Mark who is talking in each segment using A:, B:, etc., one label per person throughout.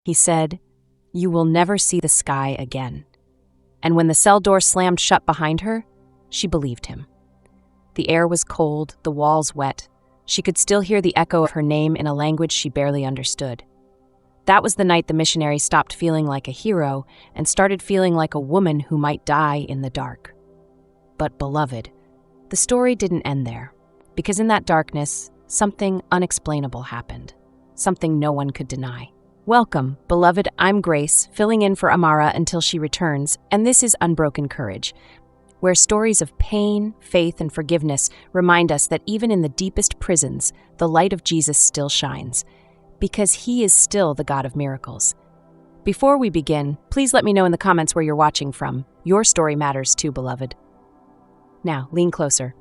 A: He said, "You will never see the sky again." And when the cell door slammed shut behind her, she believed him. The air was cold, the walls wet. She could still hear the echo of her name in a language she barely understood. That was the night the missionary stopped feeling like a hero and started feeling like a woman who might die in the dark. But, beloved, the story didn't end there, because in that darkness, something unexplainable happened, something no one could deny. Welcome, beloved, I'm Grace, filling in for Amara until she returns, and this is Unbroken Courage, where stories of pain, faith, and forgiveness remind us that even in the deepest prisons, the light of Jesus still shines, because he is still the God of miracles. Before we begin, please let me know in the comments where you're watching from. Your story matters too, beloved. Now, lean closer,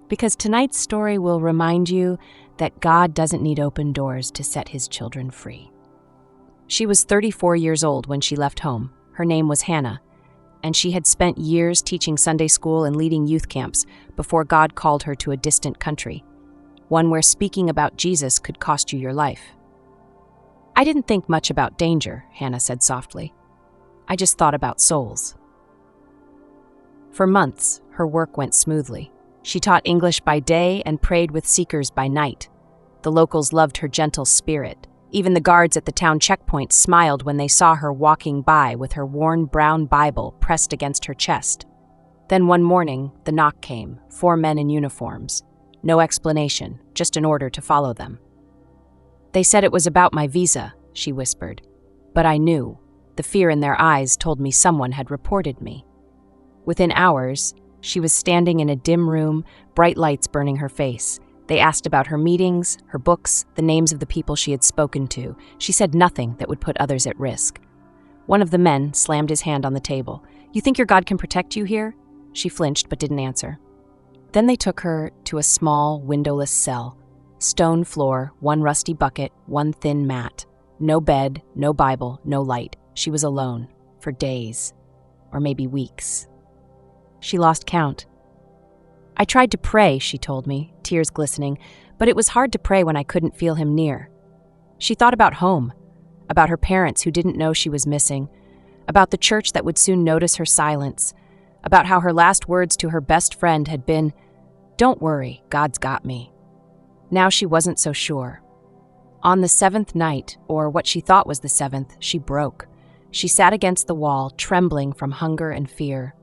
A: because tonight's story will remind you that God doesn't need open doors to set his children free. She was 34 years old when she left home. Her name was Hannah, and she had spent years teaching Sunday school and leading youth camps before God called her to a distant country, one where speaking about Jesus could cost you your life. "I didn't think much about danger," Hannah said softly. "I just thought about souls." For months, her work went smoothly. She taught English by day and prayed with seekers by night. The locals loved her gentle spirit. Even the guards at the town checkpoint smiled when they saw her walking by with her worn brown Bible pressed against her chest. Then one morning, the knock came, 4 men in uniforms. No explanation, just an order to follow them. "They said it was about my visa," she whispered. "But I knew. The fear in their eyes told me someone had reported me." Within hours, she was standing in a dim room, bright lights burning her face. They asked about her meetings, her books, the names of the people she had spoken to. She said nothing that would put others at risk. One of the men slammed his hand on the table. "You think your God can protect you here?" She flinched but didn't answer. Then they took her to a small, windowless cell. Stone floor, 1 rusty bucket, 1 thin mat. No bed, no Bible, no light. She was alone, for days, or maybe weeks. She lost count. "I tried to pray," she told me, tears glistening, "but it was hard to pray when I couldn't feel him near." She thought about home, about her parents who didn't know she was missing, about the church that would soon notice her silence, about how her last words to her best friend had been, "Don't worry, God's got me." Now she wasn't so sure. On the 7th night, or what she thought was the 7th, she broke. She sat against the wall, trembling from hunger and fear.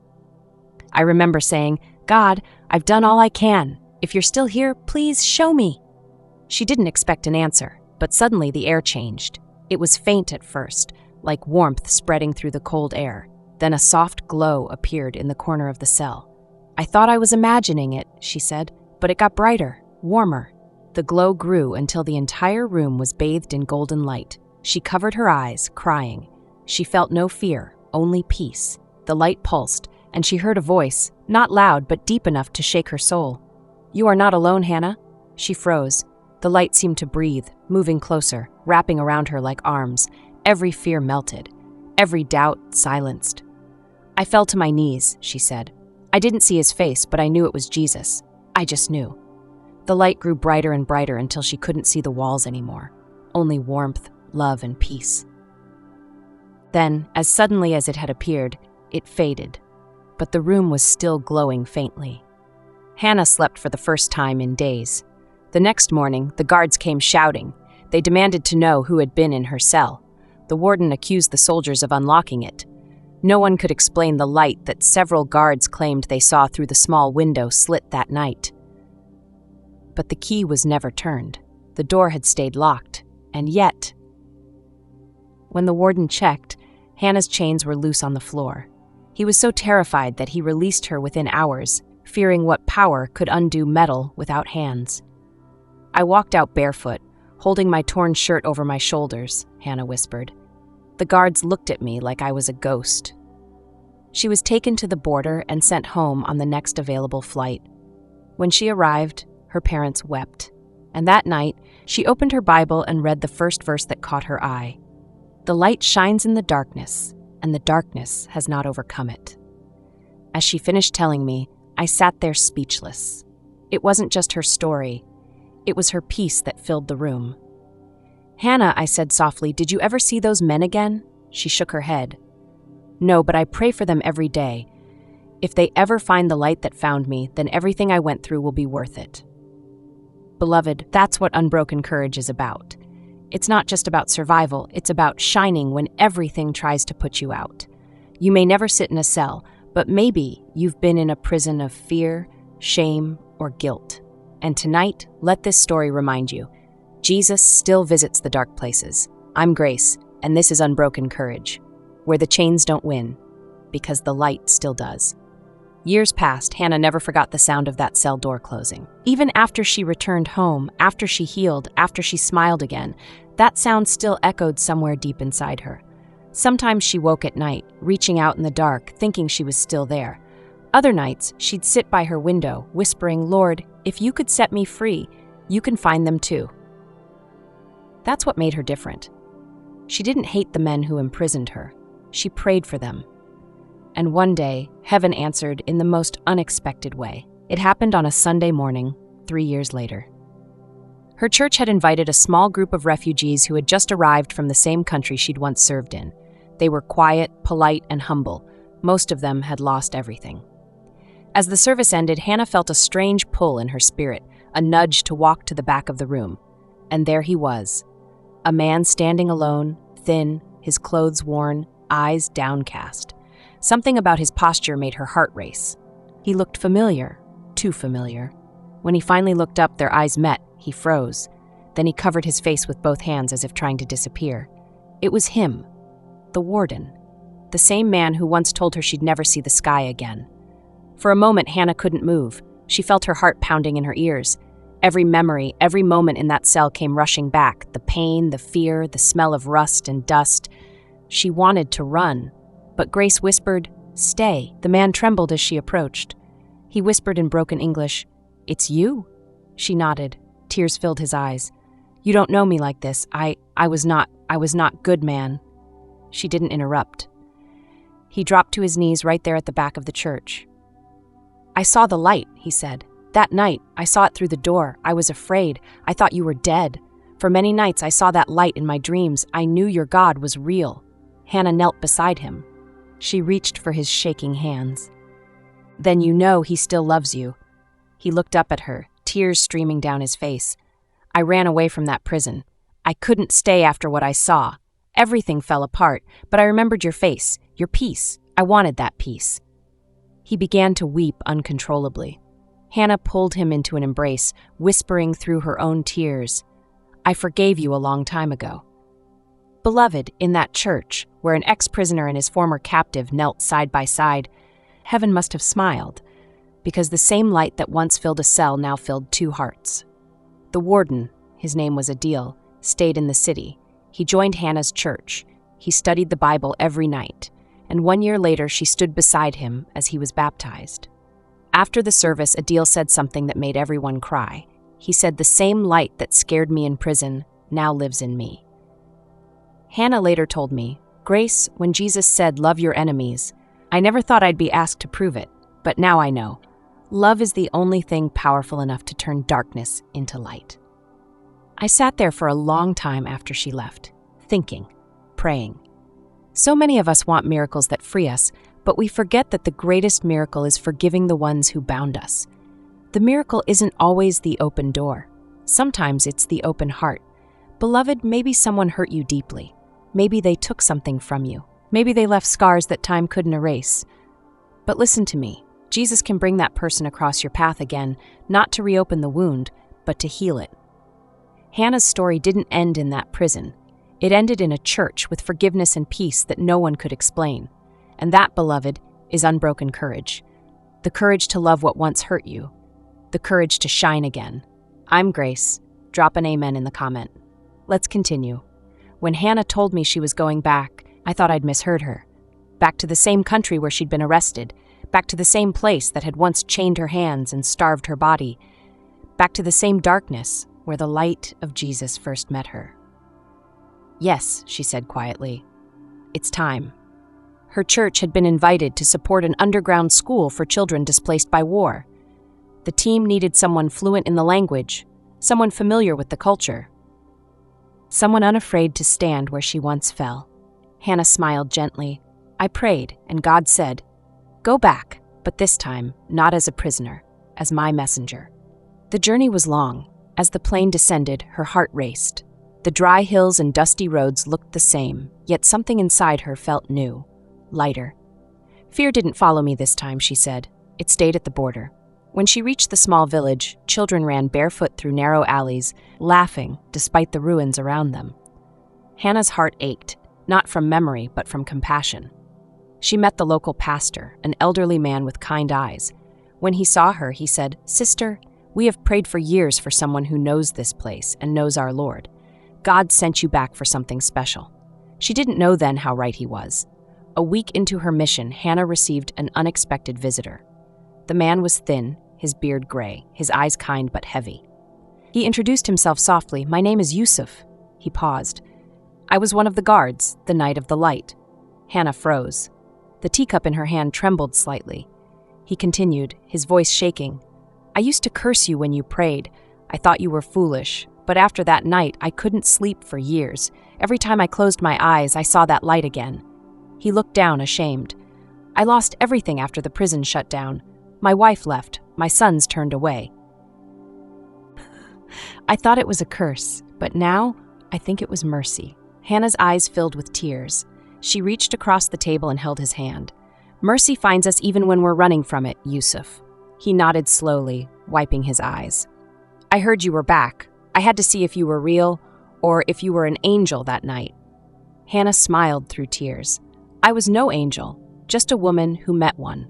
A: I remember saying, "God, I've done all I can. If you're still here, please show me." She didn't expect an answer, but suddenly the air changed. It was faint at first, like warmth spreading through the cold air. Then a soft glow appeared in the corner of the cell. "I thought I was imagining it," she said, "but it got brighter, warmer." The glow grew until the entire room was bathed in golden light. She covered her eyes, crying. She felt no fear, only peace. The light pulsed, and she heard a voice, not loud but deep enough to shake her soul. "You are not alone, Hannah." She froze. The light seemed to breathe, moving closer, wrapping around her like arms. Every fear melted, every doubt silenced. "I fell to my knees," she said. "I didn't see his face, but I knew it was Jesus. I just knew." The light grew brighter and brighter until she couldn't see the walls anymore. Only warmth, love, and peace. Then, as suddenly as it had appeared, it faded. But the room was still glowing faintly. Hannah slept for the first time in days. The next morning, the guards came shouting. They demanded to know who had been in her cell. The warden accused the soldiers of unlocking it. No one could explain the light that several guards claimed they saw through the small window slit that night. But the key was never turned. The door had stayed locked, and yet... When the warden checked, Hannah's chains were loose on the floor. He was so terrified that he released her within hours, fearing what power could undo metal without hands. "I walked out barefoot, holding my torn shirt over my shoulders," Hannah whispered. "The guards looked at me like I was a ghost." She was taken to the border and sent home on the next available flight. When she arrived, her parents wept, and that night, she opened her Bible and read the first verse that caught her eye. "The light shines in the darkness, and the darkness has not overcome it." As she finished telling me, I sat there speechless. It wasn't just her story, it was her peace that filled the room. "Hannah," I said softly, "did you ever see those men again?" She shook her head. "No, but I pray for them every day. If they ever find the light that found me, then everything I went through will be worth it." Beloved, that's what unbroken courage is about. It's not just about survival, it's about shining when everything tries to put you out. You may never sit in a cell, but maybe you've been in a prison of fear, shame, or guilt. And tonight, let this story remind you, Jesus still visits the dark places. I'm Grace, and this is Unbroken Courage, where the chains don't win, because the light still does. Years passed, Hannah never forgot the sound of that cell door closing. Even after she returned home, after she healed, after she smiled again, that sound still echoed somewhere deep inside her. Sometimes she woke at night, reaching out in the dark, thinking she was still there. Other nights, she'd sit by her window, whispering, "Lord, if you could set me free, you can find them too." That's what made her different. She didn't hate the men who imprisoned her. She prayed for them. And one day, heaven answered in the most unexpected way. It happened on a Sunday morning, 3 years later. Her church had invited a small group of refugees who had just arrived from the same country she'd once served in. They were quiet, polite, and humble. Most of them had lost everything. As the service ended, Hannah felt a strange pull in her spirit, a nudge to walk to the back of the room. And there he was, a man standing alone, thin, his clothes worn, eyes downcast. Something about his posture made her heart race. He looked familiar, too familiar. When he finally looked up, their eyes met. He froze. Then he covered his face with both hands as if trying to disappear. It was him, the warden, the same man who once told her she'd never see the sky again. For a moment, Hannah couldn't move. She felt her heart pounding in her ears. Every memory, every moment in that cell came rushing back, the pain, the fear, the smell of rust and dust. She wanted to run, but Grace whispered, "Stay." The man trembled as she approached. He whispered in broken English, "It's you?" She nodded. Tears filled his eyes. "You don't know me like this. I was not good, man." She didn't interrupt. He dropped to his knees right there at the back of the church. "I saw the light," he said. "That night, I saw it through the door. I was afraid. I thought you were dead. For many nights, I saw that light in my dreams. I knew your God was real." Hannah knelt beside him. She reached for his shaking hands. "Then you know he still loves you." He looked up at her, tears streaming down his face. "I ran away from that prison. I couldn't stay after what I saw. Everything fell apart, but I remembered your face, your peace. I wanted that peace." He began to weep uncontrollably. Hannah pulled him into an embrace, whispering through her own tears, "I forgave you a long time ago." Beloved, in that church, where an ex-prisoner and his former captive knelt side by side, heaven must have smiled, because the same light that once filled a cell now filled 2 hearts. The warden, his name was Adil, stayed in the city. He joined Hannah's church. He studied the Bible every night, and 1 year later she stood beside him as he was baptized. After the service, Adil said something that made everyone cry. He said, "The same light that scared me in prison now lives in me." Hannah later told me, "Grace, when Jesus said, 'Love your enemies,' I never thought I'd be asked to prove it, but now I know. Love is the only thing powerful enough to turn darkness into light." I sat there for a long time after she left, thinking, praying. So many of us want miracles that free us, but we forget that the greatest miracle is forgiving the ones who bound us. The miracle isn't always the open door. Sometimes it's the open heart. Beloved, maybe someone hurt you deeply. Maybe they took something from you. Maybe they left scars that time couldn't erase. But listen to me. Jesus can bring that person across your path again, not to reopen the wound, but to heal it. Hannah's story didn't end in that prison. It ended in a church with forgiveness and peace that no one could explain. And that, beloved, is unbroken courage. The courage to love what once hurt you. The courage to shine again. I'm Grace. Drop an amen in the comment. Let's continue. When Hannah told me she was going back, I thought I'd misheard her. Back to the same country where she'd been arrested. Back to the same place that had once chained her hands and starved her body. Back to the same darkness where the light of Jesus first met her. "Yes," she said quietly. "It's time." Her church had been invited to support an underground school for children displaced by war. The team needed someone fluent in the language, someone familiar with the culture. someone unafraid to stand where she once fell. Hannah smiled gently. I prayed, and God said, "Go back, but this time not as a prisoner, as my messenger." The journey was long. As the plane descended, her heart raced. The dry hills and dusty roads looked the same, yet something inside her felt new, lighter. Fear didn't follow me this time, she said. It stayed at the border. When she reached the small village, children ran barefoot through narrow alleys, laughing despite the ruins around them. Hannah's heart ached, not from memory, but from compassion. She met the local pastor, an elderly man with kind eyes. When he saw her, he said, "Sister, we have prayed for years for someone who knows this place and knows our Lord. God sent you back for something special." She didn't know then how right he was. A week into her mission, Hannah received an unexpected visitor. The man was thin, his beard gray, his eyes kind but heavy. He introduced himself softly. "My name is Yusuf." He paused. "I was one of the guards, the night of the light." Hannah froze. The teacup in her hand trembled slightly. He continued, his voice shaking. "I used to curse you when you prayed. I thought you were foolish. But after that night, I couldn't sleep for years. Every time I closed my eyes, I saw that light again." He looked down, ashamed. "I lost everything after the prison shut down. My wife left. My sons turned away. I thought it was a curse, but now I think it was mercy." Hannah's eyes filled with tears. She reached across the table and held his hand. "Mercy finds us even when we're running from it, Yusuf." He nodded slowly, wiping his eyes. "I heard you were back. I had to see if you were real or if you were an angel that night." Hannah smiled through tears. "I was no angel, just a woman who met one."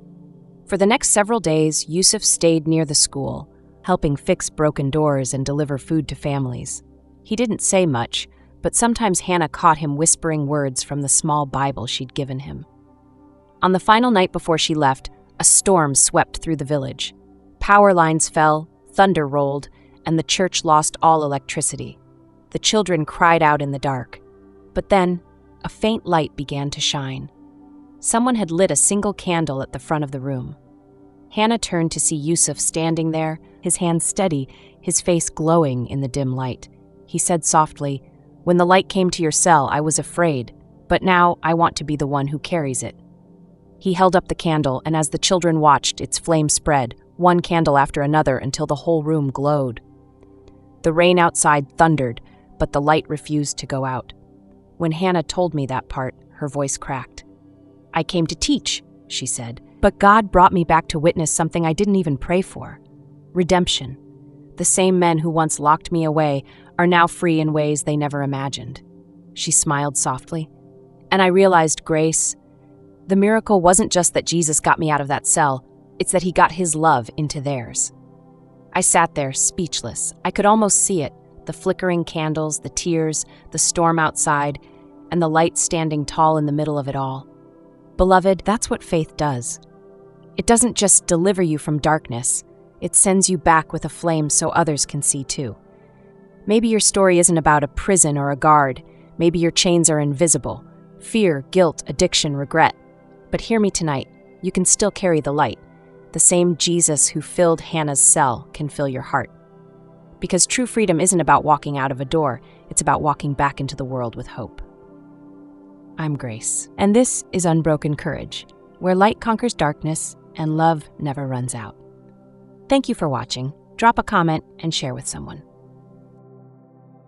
A: For the next several days, Yusuf stayed near the school, helping fix broken doors and deliver food to families. He didn't say much, but sometimes Hannah caught him whispering words from the small Bible she'd given him. On the final night before she left, a storm swept through the village. Power lines fell, thunder rolled, and the church lost all electricity. The children cried out in the dark. But then, a faint light began to shine. Someone had lit a single candle at the front of the room. Hannah turned to see Yusuf standing there, his hands steady, his face glowing in the dim light. He said softly, "When the light came to your cell, I was afraid, but now I want to be the one who carries it." He held up the candle, and as the children watched, its flame spread, one candle after another until the whole room glowed. The rain outside thundered, but the light refused to go out. When Hannah told me that part, her voice cracked. "I came to teach," she said, "but God brought me back to witness something I didn't even pray for. Redemption. The same men who once locked me away are now free in ways they never imagined." She smiled softly. "And I realized, Grace, the miracle wasn't just that Jesus got me out of that cell, it's that he got his love into theirs." I sat there, speechless. I could almost see it, the flickering candles, the tears, the storm outside, and the light standing tall in the middle of it all. Beloved, that's what faith does. It doesn't just deliver you from darkness, it sends you back with a flame so others can see too. Maybe your story isn't about a prison or a guard. Maybe your chains are invisible. Fear, guilt, addiction, regret. But hear me tonight, you can still carry the light. The same Jesus who filled Hannah's cell can fill your heart. Because true freedom isn't about walking out of a door, it's about walking back into the world with hope. I'm Grace, and this is Unbroken Courage, where light conquers darkness and love never runs out. Thank you for watching. Drop a comment and share with someone.